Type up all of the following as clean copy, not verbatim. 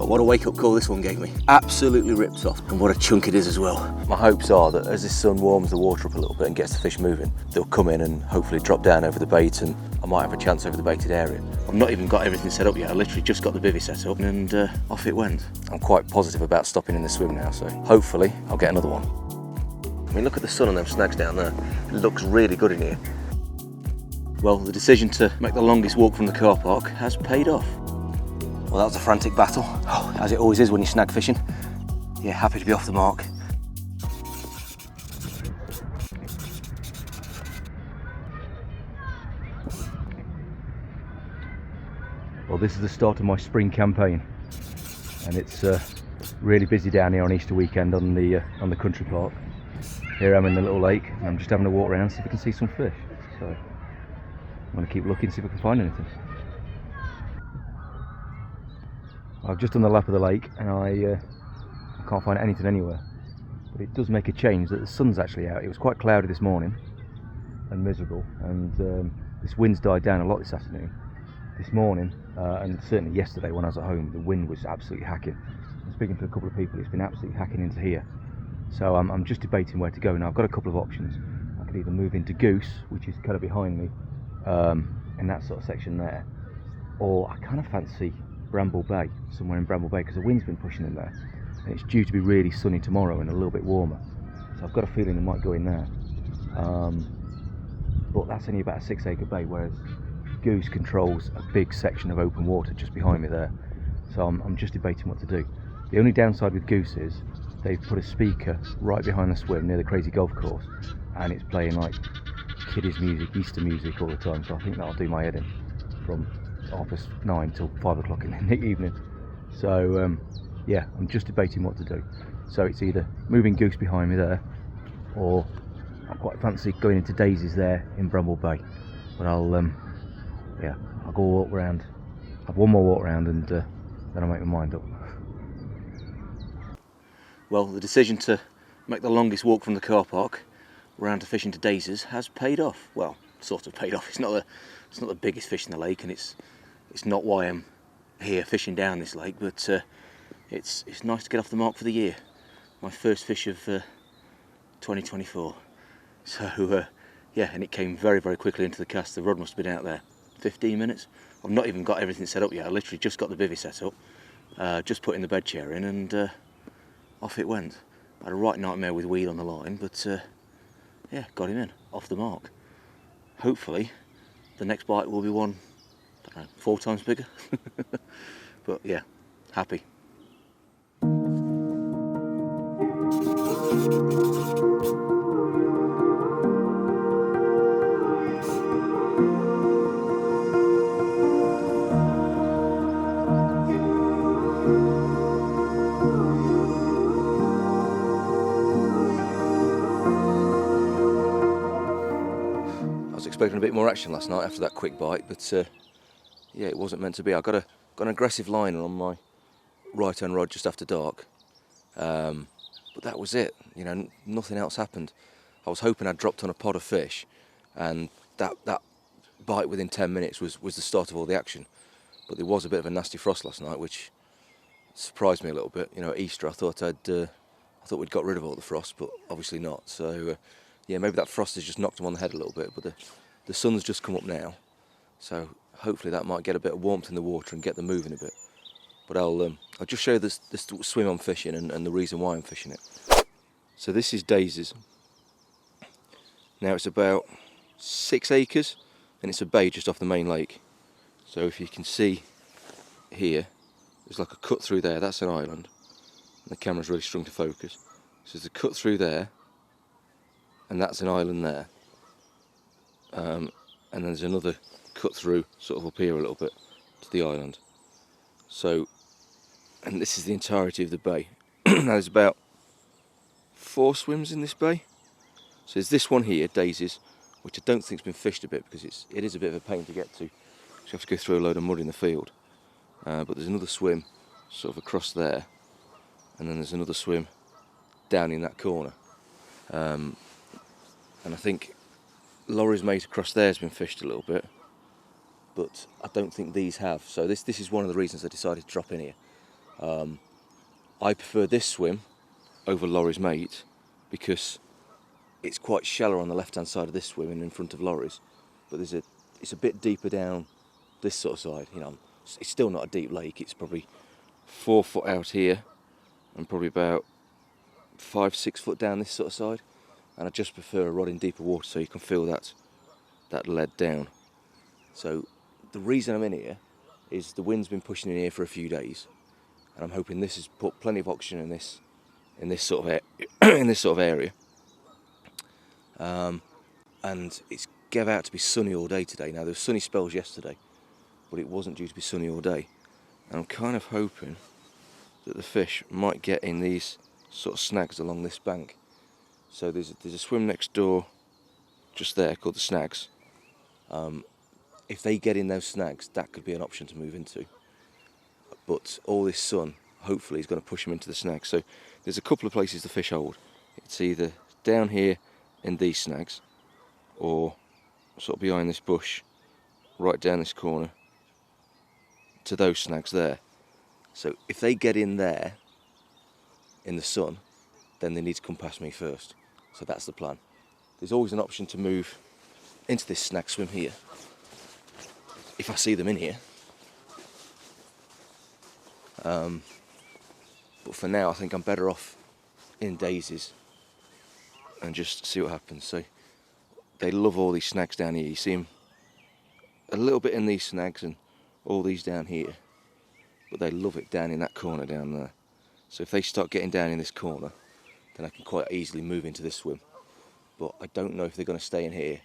But what a wake-up call this one gave me. Absolutely ripped off, and what a chunk it is as well. My hopes are that as this sun warms the water up a little bit and gets the fish moving, they'll come in and hopefully drop down over the bait, and I might have a chance over the baited area. I've not even got everything set up yet. I literally just got the bivvy set up and off it went. I'm quite positive about stopping in the swim now, so hopefully I'll get another one. I mean, look at the sun on them snags down there. It looks really good in here. Well, the decision to make the longest walk from the car park has paid off. Well, that was a frantic battle, as it always is when you're snag fishing. Yeah, happy to be off the mark. Well, this is the start of my spring campaign, and it's really busy down here on Easter weekend on the country park. Here I am in the little lake, and I'm just having a walk around, see if I can see some fish. So I'm going to keep looking, see if I can find anything. I've just done the lap of the lake, and I can't find anything anywhere. But it does make a change that the sun's actually out. It was quite cloudy this morning and miserable, and this wind's died down a lot this afternoon. This morning, and certainly yesterday when I was at home, the wind was absolutely hacking. I'm speaking to a couple of people, it's been absolutely hacking into here. So I'm just debating where to go now. I've got a couple of options. I could either move into Goose, which is kind of behind me, in that sort of section there, or I kind of fancy Bramble Bay, somewhere in Bramble Bay, because the wind's been pushing in there, and it's due to be really sunny tomorrow and a little bit warmer. So I've got a feeling I might go in there. But that's only about a 6-acre bay, whereas Goose controls a big section of open water just behind me there. So I'm just debating what to do. The only downside with Goose is they've put a speaker right behind the swim near the crazy golf course, and it's playing like kiddies music, Easter music all the time, so I think that'll do my head in from 9:30 till 5 o'clock in the evening. So yeah, I'm just debating what to do. So it's either moving Goose behind me there, or I quite fancy going into Daisies there in Bramble Bay. But I'll go walk around, have one more walk around, and then I'll make my mind up. Well, the decision to make the longest walk from the car park round to fishing to Daisies has paid off. Well, sort of paid off. It's not the biggest fish in the lake, and it's not why I'm here fishing down this lake, but it's nice to get off the mark for the year. My first fish of 2024. So yeah, and it came very, very quickly into the cast. The rod must have been out there 15 minutes. I've not even got everything set up yet. I literally just got the bivvy set up, just putting the bed chair in, and off it went. I had a right nightmare with weed on the line, but yeah, got him in, off the mark. Hopefully the next bite will be one, I don't know, 4 times bigger. But yeah, happy. Expecting a bit more action last night after that quick bite, but yeah, it wasn't meant to be. I got an aggressive liner on my right hand rod just after dark, but that was it. You know, nothing else happened. I was hoping I'd dropped on a pod of fish, and that bite within 10 minutes was the start of all the action. But there was a bit of a nasty frost last night, which surprised me a little bit. You know, at Easter I thought we'd got rid of all the frost, but obviously not. So yeah, maybe that frost has just knocked them on the head a little bit, but the sun's just come up now, so hopefully that might get a bit of warmth in the water and get them moving a bit. But I'll just show you this swim I'm fishing and the reason why I'm fishing it. So this is Daisies. Now it's about 6 acres, and it's a bay just off the main lake. So if you can see here, there's like a cut through there, that's an island. And the camera's really strung to focus. So there's a cut through there, and that's an island there. And then there's another cut through sort of up here a little bit to the island. So, and this is the entirety of the bay. Now there's about 4 swims in this bay. So there's this one here, Daisies, which I don't think's been fished a bit because it is a bit of a pain to get to. So you have to go through a load of mud in the field. But there's another swim sort of across there, and then there's another swim down in that corner. And I think Laurie's mate across there has been fished a little bit, but I don't think these have. So this is one of the reasons I decided to drop in here. I prefer this swim over Laurie's mate because it's quite shallow on the left-hand side of this swim and in front of Laurie's, but it's a bit deeper down this sort of side. You know, it's still not a deep lake. It's probably 4 foot out here and probably about 5-6 foot down this sort of side. And I just prefer a rod in deeper water so you can feel that lead down. So the reason I'm in here is the wind's been pushing in here for a few days, and I'm hoping this has put plenty of oxygen in this sort of area. And it's gave out to be sunny all day today. Now there were sunny spells yesterday, but it wasn't due to be sunny all day. And I'm kind of hoping that the fish might get in these sort of snags along this bank. So there's a swim next door, just there, called the snags. If they get in those snags, that could be an option to move into. But all this sun, hopefully, is going to push them into the snags. So there's a couple of places the fish hold. It's either down here in these snags, or sort of behind this bush, right down this corner, to those snags there. So if they get in there, in the sun, then they need to come past me first. So that's the plan. There's always an option to move into this snag swim here, if I see them in here. But for now, I think I'm better off in daisies and just see what happens. So they love all these snags down here. You see them a little bit in these snags and all these down here, but they love it down in that corner down there. So if they start getting down in this corner, then I can quite easily move into this swim. But I don't know if they're going to stay in here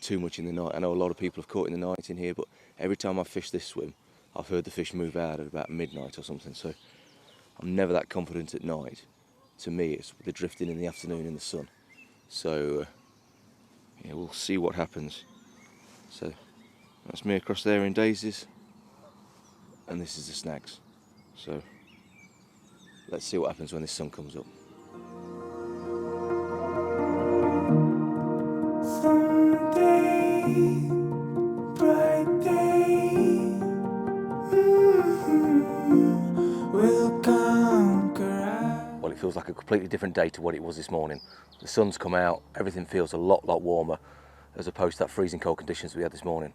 too much in the night. I know a lot of people have caught in the night in here, but every time I've fished this swim, I've heard the fish move out at about midnight or something. So I'm never that confident at night. To me, it's the drifting in the afternoon in the sun. So yeah, we'll see what happens. So that's me across there in daisies, and this is the snags. So let's see what happens when the sun comes up. Someday, bright day, will conquer. Well, it feels like a completely different day to what it was this morning. The sun's come out, everything feels a lot warmer as opposed to that freezing cold conditions we had this morning.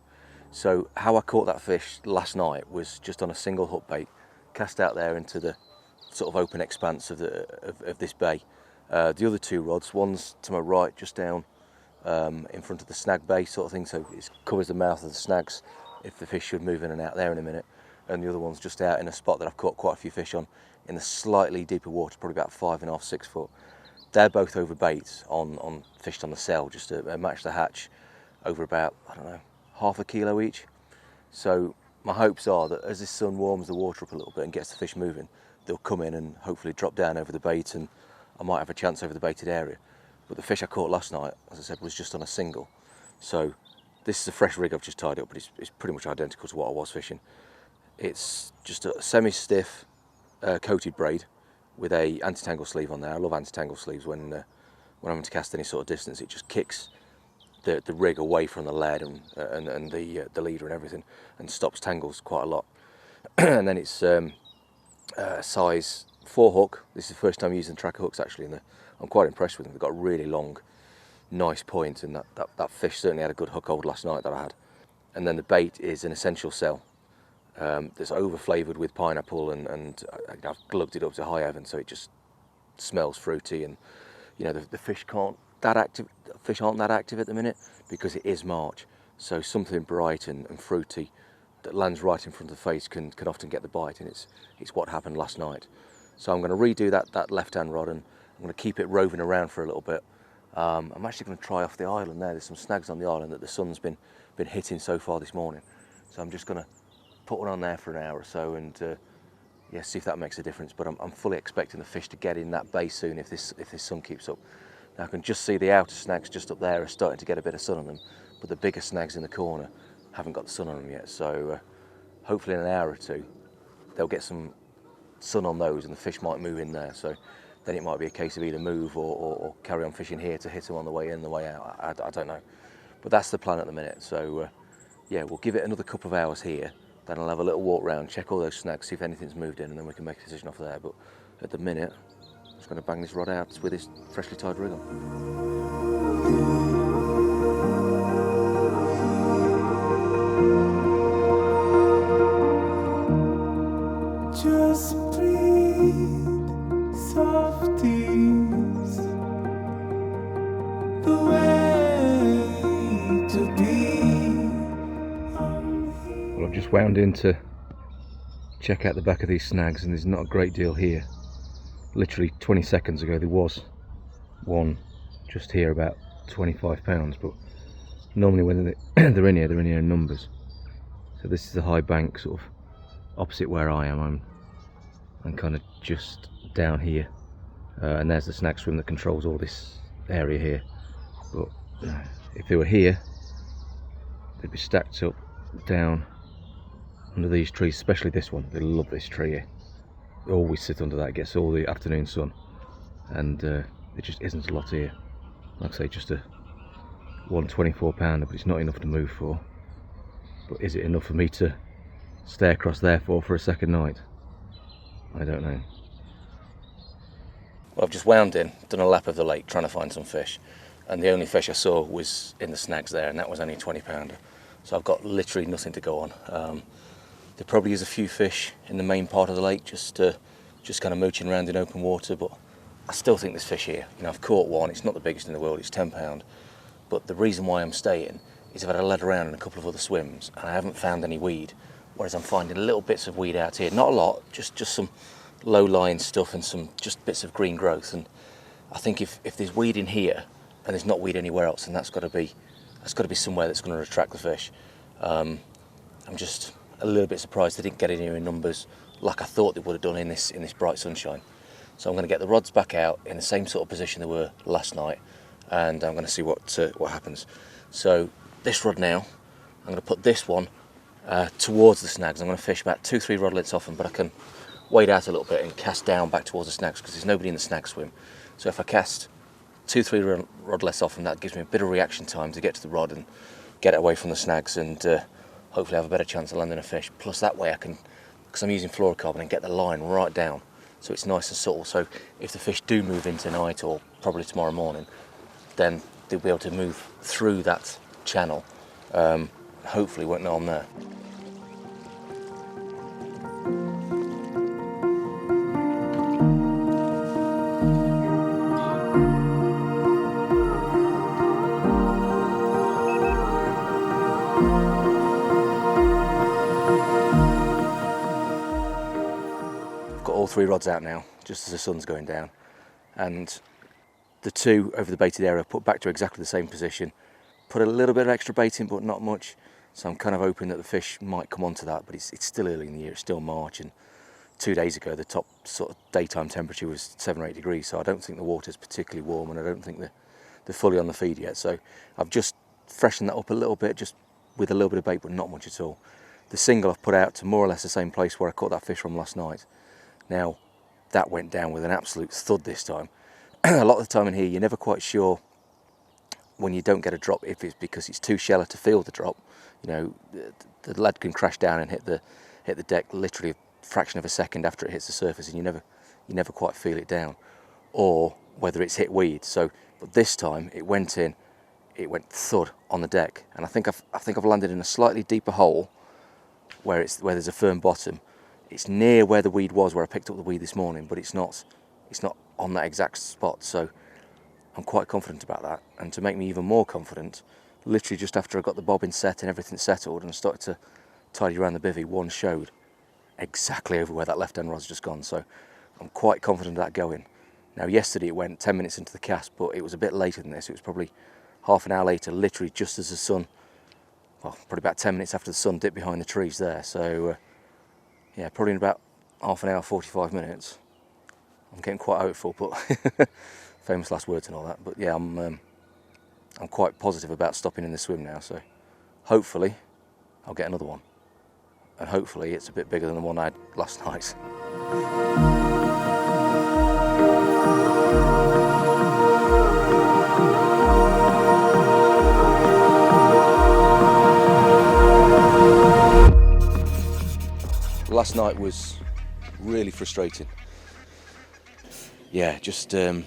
So how I caught that fish last night was just on a single hook bait, cast out there into the sort of open expanse of this bay. The other two rods, one's to my right, just down in front of the snag bay sort of thing, so it covers the mouth of the snags if the fish should move in and out there in a minute. And the other one's just out in a spot that I've caught quite a few fish on in the slightly deeper water, probably about 5.5, 6 foot. They're both over baits on fished on the cell, just to match the hatch, over about, I don't know, half a kilo each. So my hopes are that as this sun warms the water up a little bit and gets the fish moving, they'll come in and hopefully drop down over the bait, and I might have a chance over the baited area. But the fish I caught last night, as I said, was just on a single. So this is a fresh rig I've just tied up, but it's pretty much identical to what I was fishing. It's just a semi-stiff coated braid with a anti-tangle sleeve on there. I love anti-tangle sleeves when I'm having to cast any sort of distance. It just kicks the rig away from the lead and the leader and everything, and stops tangles quite a lot. And then it's size 4 hook. This is the first time using Trakker hooks actually, and I'm quite impressed with them. They've got a really long, nice point, and that fish certainly had a good hook hold last night that I had. And then the bait is an essential cell that's over flavoured with pineapple, and I've glugged it up to high heaven, so it just smells fruity. And you know, the fish aren't that active at the minute because it is March. So something bright and fruity that lands right in front of the face can often get the bite, and it's what happened last night. So I'm going to redo that left-hand rod, and I'm going to keep it roving around for a little bit. I'm actually going to try off the island there. There's some snags on the island that the sun's been hitting so far this morning. So I'm just going to put one on there for an hour or so, and yeah, see if that makes a difference. But I'm fully expecting the fish to get in that bay soon if this sun keeps up. Now I can just see the outer snags just up there are starting to get a bit of sun on them, but the bigger snags in the corner haven't got the sun on them yet. So hopefully in an hour or two they'll get some sun on those, and the fish might move in there. So then it might be a case of either move or carry on fishing here to hit them on the way in, the way out. I don't know, but that's the plan at the minute. So yeah, we'll give it another couple of hours here, Then I'll have a little walk round, check all those snags, see if anything's moved in, and then we can make a decision off there. But at the minute, I'm just going to bang this rod out with this freshly tied rig on. Just breathe, softies, the way to be. Well, I've just wound in to check out the back of these snags, and there's not a great deal here. Literally 20 seconds ago there was one just here about 25 pounds, but normally when they're in here in numbers. So this is the high bank sort of opposite where I am. I'm kind of just down here, and there's the snag swim that controls all this area here. But if they were here, they'd be stacked up down under these trees, especially this one. They love this tree here. They always sit under that, it gets all the afternoon sun, and there just isn't a lot here. Like I say, just a 124 pounder, but it's not enough to move for. But is it enough for me to stay across there for a second night? I don't know. Well, I've just wound in, done a lap of the lake trying to find some fish, and the only fish I saw was in the snags there, and that was only a 20 pounder. So I've got literally nothing to go on. There probably is a few fish in the main part of the lake, just kind of mooching around in open water, but I still think there's fish here. You know, I've caught one. It's not the biggest in the world, it's 10 pound. But the reason why I'm staying is I've had a led around in a couple of other swims and I haven't found any weed, whereas I'm finding little bits of weed out here. Not a lot, just some low-lying stuff and some just bits of green growth. And I think if there's weed in here and there's not weed anywhere else, then that's got to be somewhere that's going to attract the fish. I'm just a little bit surprised they didn't get in here in numbers like I thought they would have done in this bright sunshine. So I'm going to get the rods back out in the same sort of position they were last night, and I'm going to see what happens. So this rod now, I'm going to put this one towards the snags. I'm going to fish about 2-3 rod lengths off them, but I can wade out a little bit and cast down back towards the snags because there's nobody in the snag swim. So if I cast 2-3 rod lengths off them, that gives me a bit of reaction time to get to the rod and get it away from the snags, and hopefully have a better chance of landing a fish. Plus that way I can, because I'm using fluorocarbon, and get the line right down so it's nice and subtle. So if the fish do move in tonight or probably tomorrow morning, then they'll be able to move through that channel. Hopefully won't know I'm there. All 3 rods out now, just as the sun's going down, and the 2 over the baited area put back to exactly the same position. Put a little bit of extra bait in, but not much, so I'm kind of hoping that the fish might come onto that, but it's still early in the year, it's still March, and 2 days ago the top sort of daytime temperature was 7 or 8 degrees, so I don't think the water's particularly warm, and I don't think they're fully on the feed yet. So I've just freshened that up a little bit, just with a little bit of bait, but not much at all. The single I've put out to more or less the same place where I caught that fish from last night. Now, that went down with an absolute thud this time. A lot of the time in here, you're never quite sure when you don't get a drop if it's because it's too shallow to feel the drop. You know, the lead can crash down and hit the deck literally a fraction of a second after it hits the surface, and you never quite feel it down. Or whether it's hit weed. So, but this time it went thud on the deck, and I think I've landed in a slightly deeper hole where there's a firm bottom. It's near where the weed was, where I picked up the weed this morning, but it's not on that exact spot. So I'm quite confident about that. And to make me even more confident, literally just after I got the bobbin set and everything settled and started to tidy around the bivvy, one showed exactly over where that left-hand rod's just gone. So I'm quite confident of that going. Now yesterday it went 10 minutes into the cast, but it was a bit later than this. It was probably half an hour later, literally just as the sun, well, probably about 10 minutes after the sun dipped behind the trees there. So yeah, probably in about half an hour, 45 minutes. I'm getting quite hopeful, but famous last words and all that. But yeah, I'm quite positive about stopping in the swim now. So hopefully I'll get another one, and hopefully it's a bit bigger than the one I had last night. last night was really frustrating. Yeah, just don't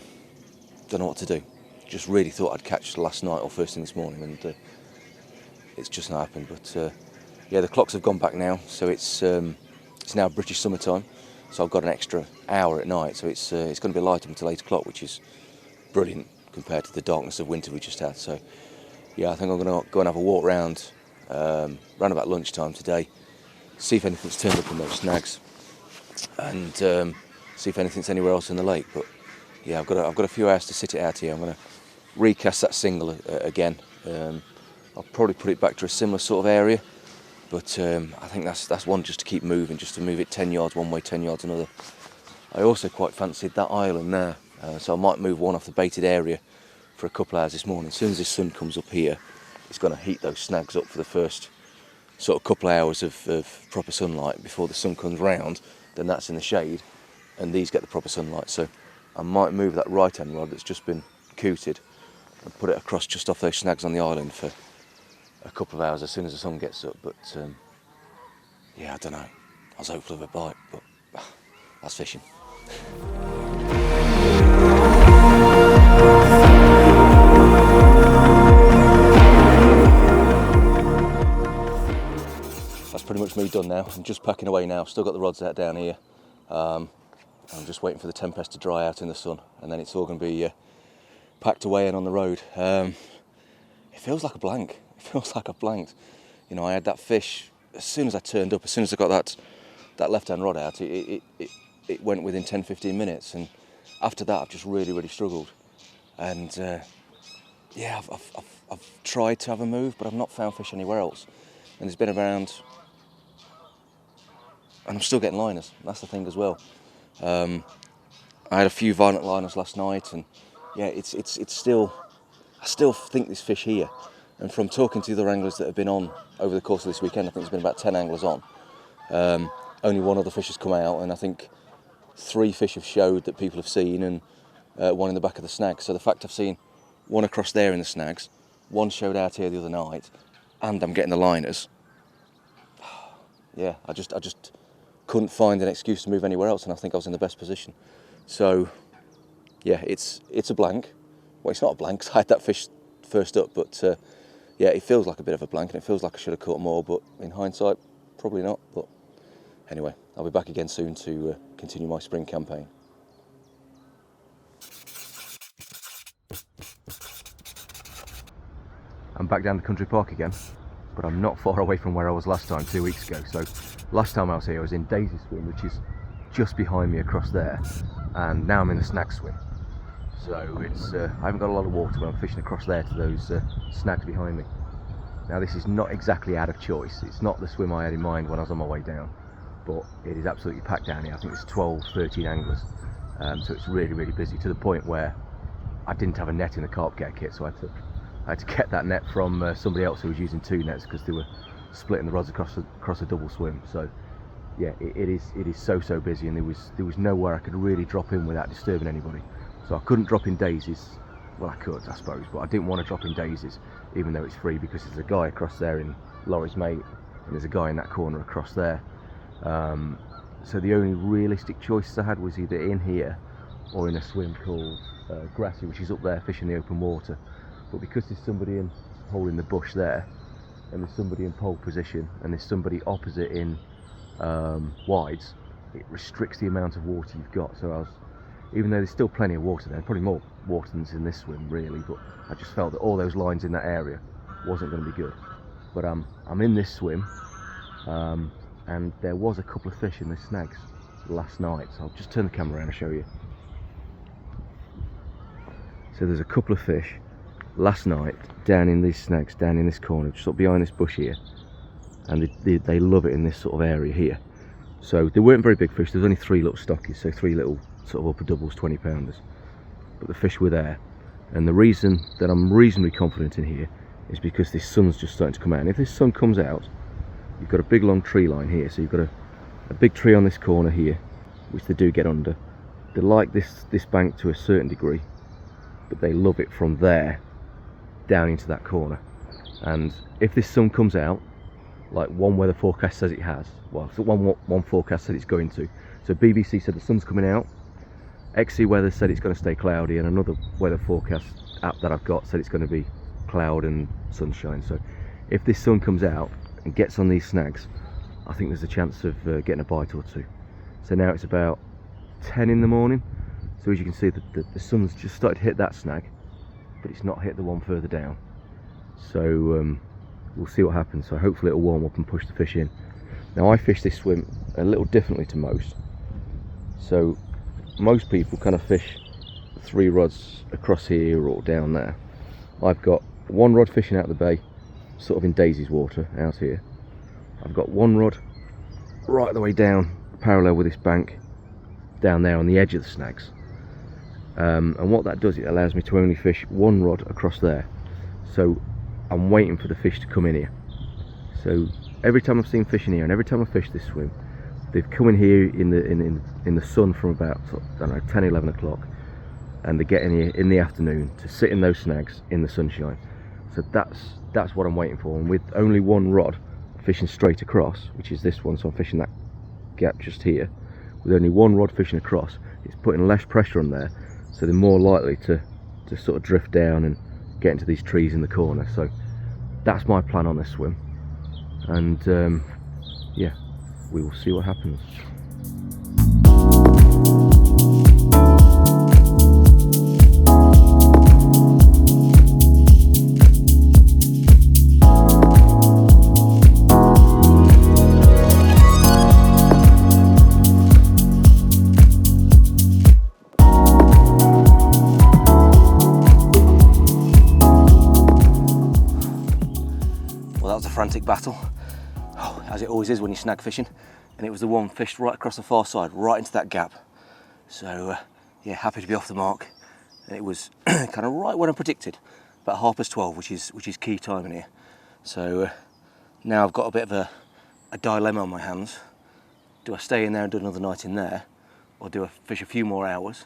know what to do. Just really thought I'd catch last night or first thing this morning, and it's just not happened. But yeah, the clocks have gone back now, so it's now British summertime. So I've got an extra hour at night, so it's going to be light until 8 o'clock, which is brilliant compared to the darkness of winter we just had. So yeah, I think I'm going to go and have a walk round about lunchtime today, see if anything's turned up in those snags, and see if anything's anywhere else in the lake. But yeah, I've got a few hours to sit it out here. I'm going to recast that single again. I'll probably put it back to a similar sort of area, but I think that's one just to keep moving, just to move it 10 yards one way, 10 yards another. I also quite fancied that island there, so I might move one off the baited area for a couple of hours this morning. As soon as the sun comes up here, it's going to heat those snags up for the first sort of couple of hours of proper sunlight before the sun comes round. Then that's in the shade, and these get the proper sunlight. So I might move that right hand rod that's just been cooted and put it across just off those snags on the island for a couple of hours as soon as the sun gets up. But yeah, I don't know. I was hopeful of a bite, but that's fishing. That's pretty much me done now. I'm just packing away now. Still got the rods out down here. I'm just waiting for the tempest to dry out in the sun, and then it's all going to be packed away and on the road. It feels like a blank. It feels like I blanked. You know, I had that fish as soon as I turned up, as soon as I got that left-hand rod out, it went within 10-15 minutes, and after that I've just really struggled. And yeah, I've tried to have a move, but I've not found fish anywhere else. And there's been around, and I'm still getting liners. That's the thing as well. I had a few violent liners last night, and yeah, it's still, I still think there's fish here. And from talking to the other anglers that have been on over the course of this weekend, I think there's been about 10 anglers on. Only one other fish has come out, and I think 3 fish have showed that people have seen, and one in the back of the snags. So the fact I've seen one across there in the snags, one showed out here the other night, and I'm getting the liners. Yeah, I just couldn't find an excuse to move anywhere else, and I think I was in the best position. So yeah, it's a blank. Well, it's not a blank, 'cause I had that fish first up, but yeah, it feels like a bit of a blank, and it feels like I should have caught more, but in hindsight, probably not. But anyway, I'll be back again soon to continue my spring campaign. I'm back down the country park again, but I'm not far away from where I was last time, 2 weeks ago. So last time I was here, I was in Daisy Swim, which is just behind me across there, and now I'm in the snag swim. So it's I haven't got a lot of water, but I'm fishing across there to those snags behind me. Now this is not exactly out of choice. It's not the swim I had in mind when I was on my way down, but it is absolutely packed down here. I think it's 12, 13 anglers, so it's really busy, to the point where I didn't have a net in the carp care kit, so I had to get that net from somebody else who was using 2 nets, because they were splitting the rods across a double swim. So yeah, it is so busy, and there was nowhere I could really drop in without disturbing anybody. So I couldn't drop in daisies. Well, I could, I suppose, but I didn't want to drop in daisies, even though it's free, because there's a guy across there in Laurie's Mate, and there's a guy in that corner across there. So the only realistic choices I had was either in here or in a swim called Grassy, which is up there fishing the open water. But because there's somebody in hole in the bush there, and there's somebody in pole position, and there's somebody opposite in wides, it restricts the amount of water you've got. So even though there's still plenty of water there, probably more water than's in this swim really, but I just felt that all those lines in that area wasn't going to be good. But I'm in this swim, and there was a couple of fish in the snags last night, so I'll just turn the camera around and show you. So there's a couple of fish last night down in these snags, down in this corner, just up behind this bush here, and they love it in this sort of area here. So they weren't very big fish. There's only 3 little stockies, so 3 little sort of upper doubles, 20 pounders, but the fish were there. And the reason that I'm reasonably confident in here is because this sun's just starting to come out, and if this sun comes out, you've got a big long tree line here, so you've got a big tree on this corner here, which they do get under. They like this bank to a certain degree, but they love it from there down into that corner. And if this sun comes out, like one weather forecast says it has. Well, one forecast said it's going to. So BBC said the sun's coming out. XC Weather said it's going to stay cloudy, and another weather forecast app that I've got said it's going to be cloud and sunshine. So if this sun comes out and gets on these snags, I think there's a chance of getting a bite or two. So now it's about 10 in the morning. So as you can see, the sun's just started to hit that snag, but it's not hit the one further down. So we'll see what happens. So hopefully it'll warm up and push the fish in. Now I fish this swim a little differently to most. So most people kind of fish 3 rods across here or down there. I've got 1 rod fishing out of the bay, sort of in Daisy's water out here. I've got 1 rod right the way down, parallel with this bank, down there on the edge of the snags. And what that does, it allows me to only fish 1 rod across there. So I'm waiting for the fish to come in here. So every time I've seen fish in here, and every time I fish this swim, they've come in here in the sun from about, I don't know, 10, 11 o'clock, and they get in here in the afternoon to sit in those snags in the sunshine. So that's what I'm waiting for. And with only 1 rod fishing straight across, which is this one, so I'm fishing that gap just here, with only 1 rod fishing across, it's putting less pressure on there, so they're more likely to sort of drift down and get into these trees in the corner. So that's my plan on this swim, and yeah, we will see what happens. Well, that was a frantic battle, as it always is when you're snag fishing, and it was the one fished right across the far side, right into that gap. So yeah, happy to be off the mark, and it was kind of right when I predicted, about 12:30, which is key time in here. So now I've got a bit of a dilemma on my hands. Do I stay in there and do another night in there, or do I fish a few more hours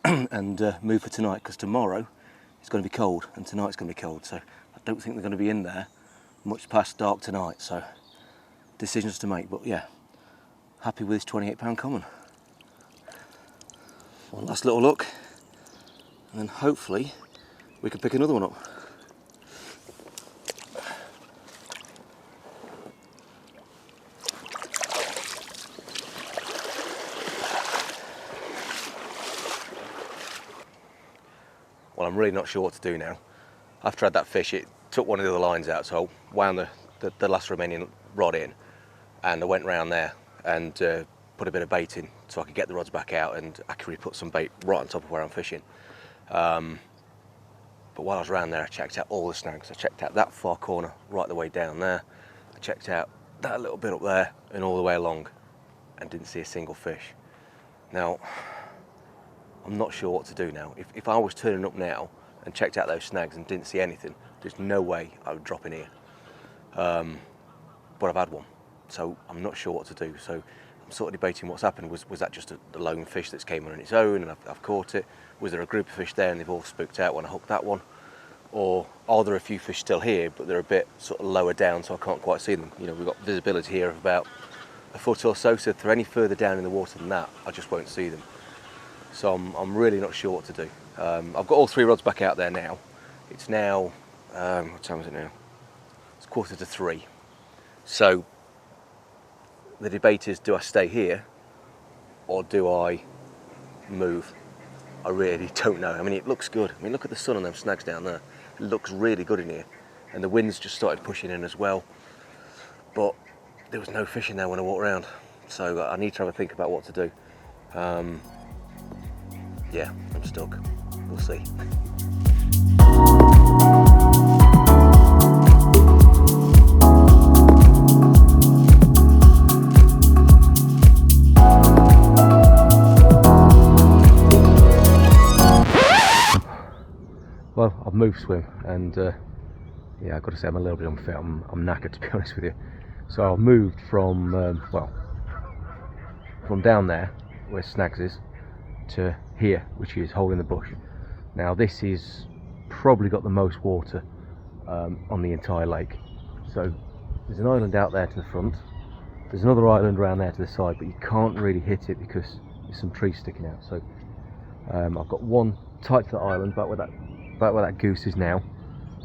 and move for tonight? Because tomorrow it's going to be cold, and tonight's going to be cold, so I don't think they're going to be in there much past dark tonight. So decisions to make, but yeah, happy with this £28 common. One last little look, and then hopefully we can pick another one up. Well, I'm really not sure what to do now. After I had that fish, it took one of the other lines out, so I wound the last remaining rod in, and I went round there and put a bit of bait in so I could get the rods back out and accurately put some bait right on top of where I'm fishing. But while I was around there, I checked out all the snags. I checked out that far corner right the way down there. I checked out that little bit up there and all the way along, and didn't see a single fish. Now, I'm not sure what to do now. If I was turning up now and checked out those snags and didn't see anything, there's no way I would drop in here. But I've had one, so I'm not sure what to do. So I'm sort of debating what's happened. Was that just a lone fish that's came on its own and I've caught it? Was there a group of fish there and they've all spooked out when I hooked that one? Or are there a few fish still here, but they're a bit sort of lower down, so I can't quite see them? You know, we've got visibility here of about a foot or so, so if they're any further down in the water than that, I just won't see them. So I'm really not sure what to do. I've got all 3 rods back out there now. It's now, what time is it now? It's 2:45. So the debate is, do I stay here or do I move? I really don't know. I mean, it looks good. I mean, look at the sun on them snags down there. It looks really good in here. And the wind's just started pushing in as well. But there was no fish in there when I walked around. So I need to have a think about what to do. Yeah, I'm stuck. We'll see. Well, I've moved swim, and yeah, I've got to say I'm a little bit unfit. I'm knackered, to be honest with you. So I've moved from from down there where snags is to here, which is hole in the bush. Now this is probably got the most water on the entire lake. So There's an island out there to the front. There's another island around there to the side, but you can't really hit it because there's some trees sticking out. So I've got one tight to the island, about where that goose is now.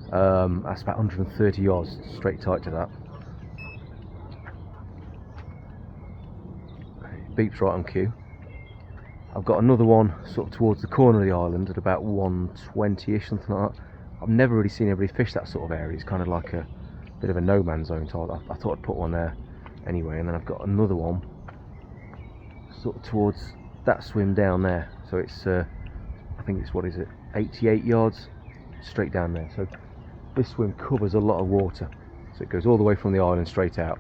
That's about 130 yards straight tight to that. It beeps right on cue. I've got another one sort of towards the corner of the island at about 120-ish, something like that. I've never really seen anybody fish that sort of area. It's kind of like a bit of a no man's zone, so I thought I'd put one there anyway. And then I've got another one sort of towards that swim down there. So it's I think it's, what is it, 88 yards straight down there. So this swim covers a lot of water. So it goes all the way from the island straight out,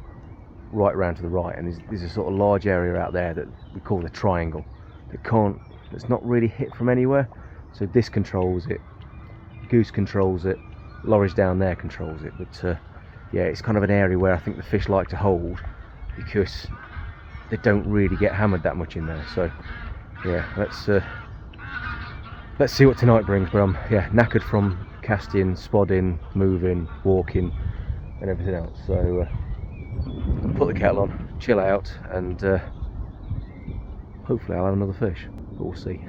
right round to the right. And there's a sort of large area out there that we call the triangle. It's not really hit from anywhere. So this controls it, goose controls it, lorries down there controls it. But yeah, it's kind of an area where I think the fish like to hold because they don't really get hammered that much in there. So yeah, let's see what tonight brings. But I'm knackered from casting, spodding, moving, walking and everything else. So put the kettle on, chill out, and hopefully I'll have another fish, but we'll see.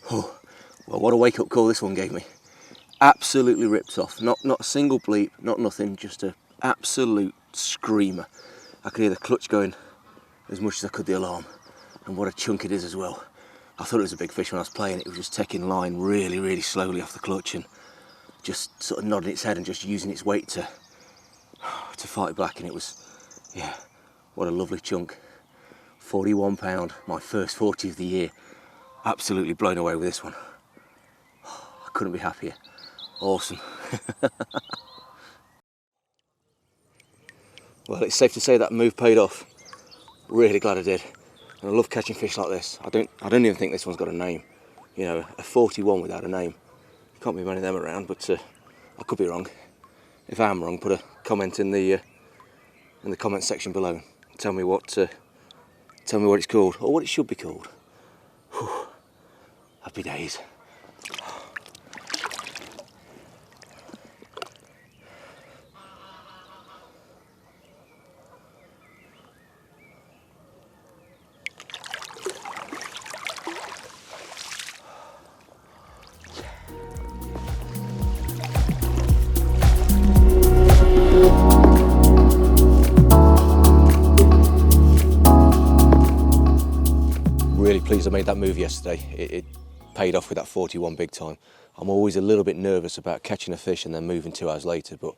Oh, well, what a wake-up call this one gave me. Absolutely ripped off. Not a single bleep, not nothing, just an absolute screamer. I could hear the clutch going as much as I could the alarm, and what a chunk it is as well. I thought it was a big fish when I was playing. It was just taking line really, really slowly off the clutch and just sort of nodding its head and just using its weight to fight back. And it was, yeah, what a lovely chunk. 41 pound, my first 40 of the year. Absolutely blown away with this one. I couldn't be happier. Awesome. Well, it's safe to say that move paid off. Really glad I did. And I love catching fish like this. I don't even think this one's got a name. You know, a 41 without a name. Can't be many of them around, but I could be wrong. If I am wrong, put a comment in the comment section below. Tell me what it's called, or what it should be called. Whew. Happy days. Really pleased I made that move yesterday. It paid off with that 41 big time. I'm always a little bit nervous about catching a fish and then moving 2 hours later, but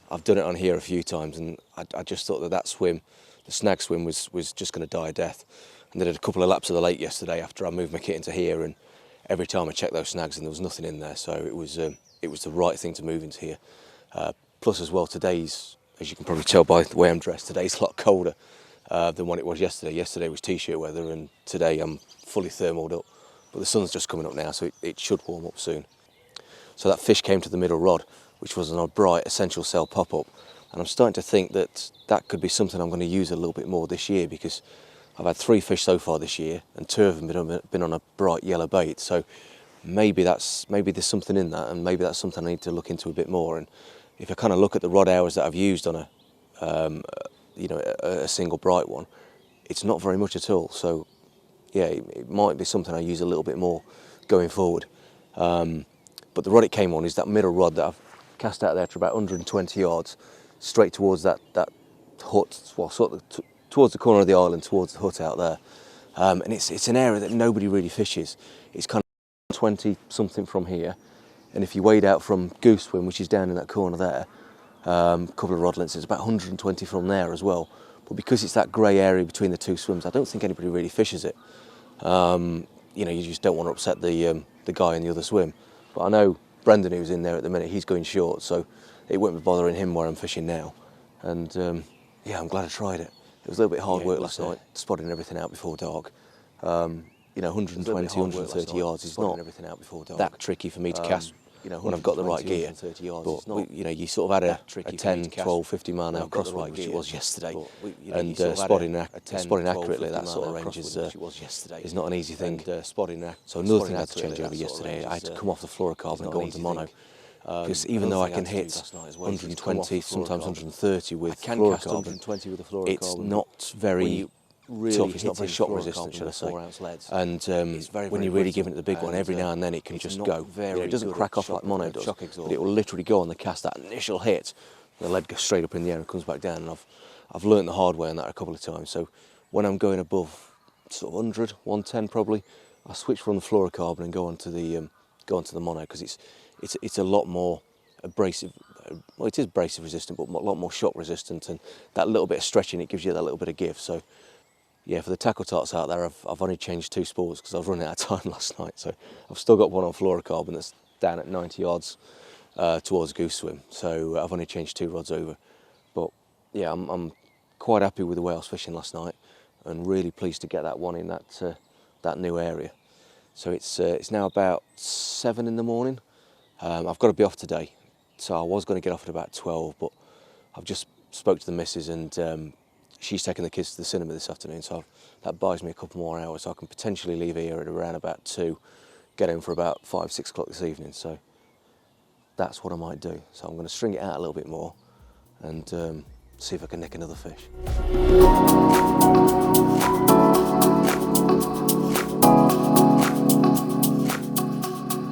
I've done it on here a few times, and I just thought that swim, the snag swim, was just going to die a death. And I did a couple of laps of the lake yesterday after I moved my kit into here, and every time I checked those snags and there was nothing in there, so it was the right thing to move into here. Plus as well, today's, as you can probably tell by the way I'm dressed, today's a lot colder than what it was yesterday. Yesterday was t-shirt weather, and today I'm fully thermaled up. But the sun's just coming up now, so it should warm up soon. So that fish came to the middle rod, which was an bright essential cell pop-up. And I'm starting to think that could be something I'm going to use a little bit more this year, because I've had 3 fish so far this year, and 2 of them been on a bright yellow bait. So maybe there's something in that, and maybe that's something I need to look into a bit more. And if I kind of look at the rod hours that I've used on a single bright one, it's not very much at all. So yeah, it might be something I use a little bit more going forward. But the rod it came on is that middle rod that I've cast out there to about 120 yards, straight towards that hut, well, sort of towards the corner of the island, towards the hut out there. And it's an area that nobody really fishes. It's kind of 20 something from here, and if you wade out from Goose Swim, which is down in that corner there, a couple of rod lengths, it's about 120 from there as well. But because it's that grey area between the 2 swims, I don't think anybody really fishes it. You just don't want to upset the guy in the other swim. But I know Brendan, who's in there at the minute, he's going short, so it won't be bothering him where I'm fishing now. And yeah, I'm glad I tried it. It was a little bit hard work last night, spotting everything out before dark. 120, 130 yards is not that tricky for me to cast when I've got the right gear. But you sort of had a 10, 12, 50 mile an hour crosswind, which it was yesterday, and spotting accurately that sort of range is not an easy thing. So another thing I had to change over yesterday, I had to come off the fluorocarbon and go onto mono. Because even though I can hit 120, sometimes 130 with fluorocarbon, it's not very tough, it's not very shock resistant, should I say. And when you're really giving it the big one, every now and then it can just go. It doesn't crack off like mono does, but it will literally go on the cast, that initial hit, and the lead goes straight up in the air and comes back down. And I've learnt the hard way on that a couple of times. So when I'm going above sort of 100, 110 probably, I switch from the fluorocarbon and go onto the mono, because it's a lot more abrasive. Well, it is abrasive resistant, but a lot more shock resistant, and that little bit of stretching, it gives you that little bit of give. So yeah, for the tackle tarts out there, I've only changed 2 spools because I was running out of time last night. So I've still got one on fluorocarbon that's down at 90 yards towards goose swim. So I've only changed 2 rods over. But yeah, I'm quite happy with the way I was fishing last night, and really pleased to get that one in that new area. So it's now about 7 in the morning. I've got to be off today, so I was going to get off at about 12, but I've just spoke to the missus, and she's taking the kids to the cinema this afternoon, so that buys me a couple more hours, so I can potentially leave here at around about 2, get home for about 5, 6 o'clock this evening. So that's what I might do. So I'm going to string it out a little bit more and see if I can nick another fish.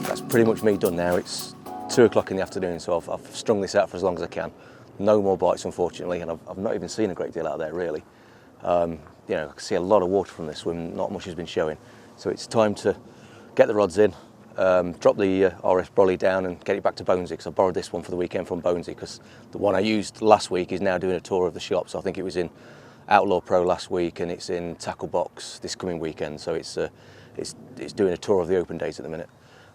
That's pretty much me done now. It's 2 o'clock in the afternoon, so I've strung this out for as long as I can. No more bites, unfortunately, and I've not even seen a great deal out there, really. I can see a lot of water from this swim, not much has been showing. So it's time to get the rods in, drop the RS brolly down and get it back to Bonesy, because I borrowed this one for the weekend from Bonesy, because the one I used last week is now doing a tour of the shop. So I think it was in Outlaw Pro last week, and it's in Tackle Box this coming weekend. So it's doing a tour of the open days at the minute.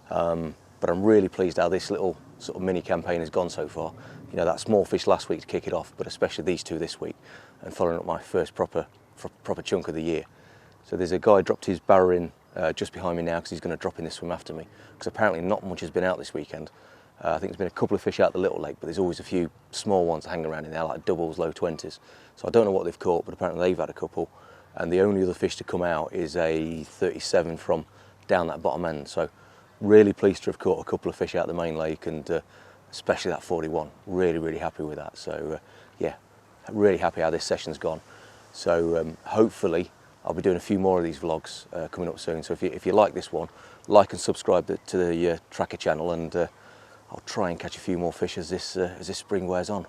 But I'm really pleased how this little sort of mini campaign has gone so far. That small fish last week to kick it off, but especially these 2 this week, and following up my first proper chunk of the year. So there's a guy dropped his barra in just behind me now, because he's going to drop in this swim after me, because apparently not much has been out this weekend. I think there's been a couple of fish out the little lake, but there's always a few small ones hanging around in there, like doubles, low 20s. So I don't know what they've caught, but apparently they've had a couple. And the only other fish to come out is a 37 from down that bottom end. So really pleased to have caught a couple of fish out the main lake, and especially that 41. Really, really happy with that. So yeah, really happy how this session's gone. So hopefully I'll be doing a few more of these vlogs coming up soon. So if you like this one, like and subscribe to the Trakker channel, and I'll try and catch a few more fish as this spring wears on.